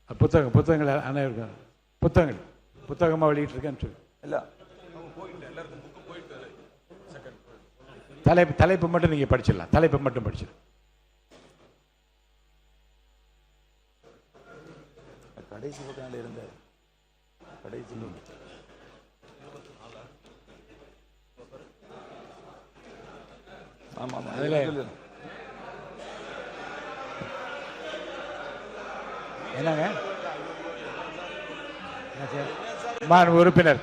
புத்தகங்கள் அனைவருக்கும் புத்தகமாக வெளியிட்டிருக்கேன்னு சொல்லி இல்லை தலைப்பு மட்டும் நீங்கள் படிச்சிடலாம். தலைப்பு மட்டும் படிச்சிடலாம். கடைசி பக்கம் இருந்தார். கடைசி ஆமாம் அதில் என்னங்க மாண்பு உறுப்பினர்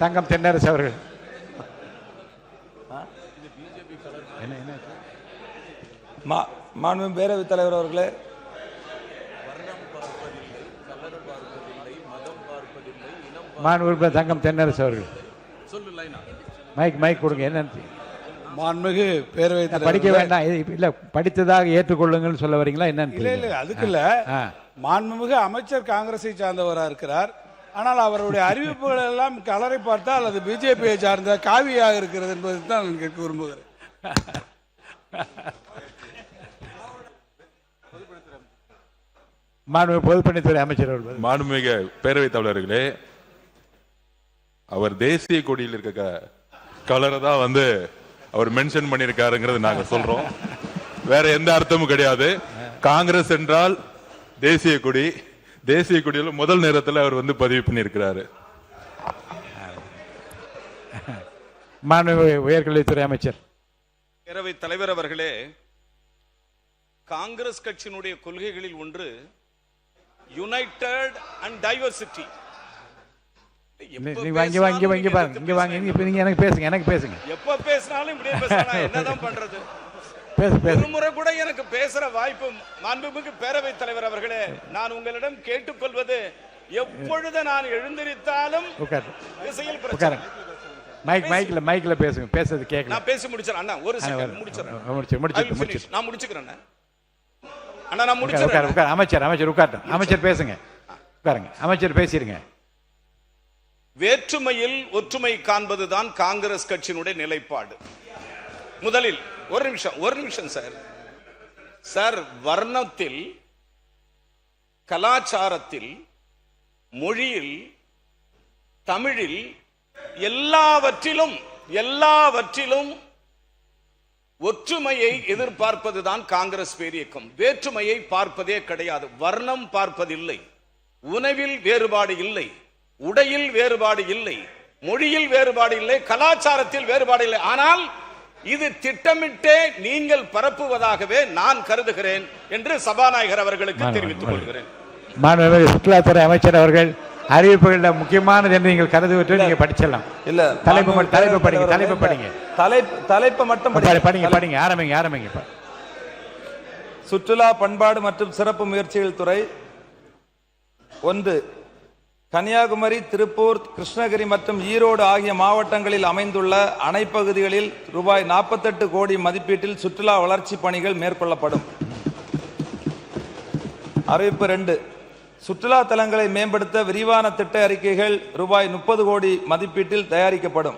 தங்கம் தென்னரசு அவர்கள் மாண்பு பேரவைத் தலைவர் அவர்களே, மாண்பு உறுப்பினர் தங்கம் தென்னரசு அவர்கள் மைக் கொடுங்க. என்னன்னு மாண்புமிகு பேரவைத் தலைவர் படிக்க வேண்டாம், இல்ல படித்ததாக ஏற்றுக்கொள்ளுங்கள் சொல்ல வரீங்களா? என்னன்னு இல்ல அதுக்கு இல்ல. மாண்புமிகு அமைச்சர் காங்கிரஸை சார்ந்தவராக இருக்கிறார். ஆனால் அவருடைய அறிவிப்புகள் எல்லாம் கலரை பார்த்தால் அது பிஜேபியை சார்ந்த காவியாக இருக்கிறது என்பதை தான் நான் கேட்க விரும்புகிறேன். மாண்புமிகு பொதுப்பணித்துறை அமைச்சர் அவர்கள். மாண்புமிகு பேரவைத் தலைவர்களே, அவர் தேசிய கொடியில் இருக்க கலரை தான் அவர் மென்ஷன் பண்ணியிருக்காருங்கிறது நாங்க சொல்றோம். வேற எந்த அர்த்தமும் கிடையாது. காங்கிரஸ் என்றால் தேசிய கொடி, தேசிய கொடியில் முதல் நேரத்தில் அவர் பதிவு பண்ணியிருக்கிறாரு. மாண்புமிகு உயர்கல்வித்துறை அமைச்சர். பேரவைத் தலைவர் அவர்களே, காங்கிரஸ் கட்சியினுடைய கொள்கைகளில் ஒன்று யுனைடெட் அண்ட் டைவர்சிட்டி. எனக்கு பேசுங்க. எப்ப பேசினாலும் இப்படியே பேசலாம். என்னதான் பண்றது? ஒரு முறை கூட எனக்கு பேசுற வாய்ப்பு. மாண்புமிகு பேரவைத் தலைவர் அவர்களே, நான் உங்களிடம் கேட்டுக்கொள்வது, எப்பொழுது நான் எழுந்திருத்தாலும் மைக்ல பேசுங்க. பேசுறது கேட்கல. நான் பேசி முடிச்சிடறேன் அண்ணா. ஒரு செகண்ட் முடிச்சிடறேன். நான் முடிச்சுக்கிறேன் அண்ணா. நான் முடிச்சிடறேன். அமைச்சர் உட்காரட்டும். அமைச்சர் பேசுங்க. உட்காருங்க. அமைச்சர் பேசிருங்க. வேற்றுமையில் ஒற்றுமை காண்பதுதான் காங்கிரஸ் கட்சியினுடைய நிலைப்பாடு. முதலில் ஒரு நிமிஷம் சார், வர்ணத்தில், கலாச்சாரத்தில், மொழியில், தமிழில், எல்லாவற்றிலும் ஒற்றுமையை எதிர்பார்ப்பதுதான் காங்கிரஸ் பேரியக்கம். வேற்றுமையை பார்ப்பதே கிடையாது. வர்ணம் பார்ப்பதில்லை, உணவில் வேறுபாடு இல்லை, உடையில் வேறுபாடு இல்லை, மொழியில் வேறுபாடு இல்லை, கலாச்சாரத்தில் வேறுபாடு இல்லை. ஆனால் இது திட்டமிட்டே நீங்கள் பரப்புவதாகவே நான் கருதுகிறேன் என்று சபாநாயகர் அவர்களுக்கு தெரிவித்துக் கொள்கிறேன். மாண்புமிகு சுற்றுலாத்துறை அமைச்சர் அவர்கள் அறிவிப்புகளில் முக்கியமானது என்று நீங்கள் கருதுவிட்டு நீங்க படிச்சிடலாம். இல்ல தலைப்பு படிங்க. தலைப்பு மட்டும் படிங்க. ஆரம்பிங்க. சுற்றுலா பண்பாடு மற்றும் சிறப்பு முயற்சிகள் துறை 1. கன்னியாகுமரி, திருப்பூர், கிருஷ்ணகிரி மற்றும் ஈரோடு ஆகிய மாவட்டங்களில் அமைந்துள்ள அணைப்பகுதிகளில் ரூபாய் 48 கோடி மதிப்பீட்டில் சுற்றுலா வளர்ச்சி பணிகள் மேற்கொள்ளப்படும். அறிவிப்பு 2. சுற்றுலா தலங்களை மேம்படுத்த விரிவான திட்ட அறிக்கைகள் ரூபாய் 30 கோடி மதிப்பீட்டில் தயாரிக்கப்படும்.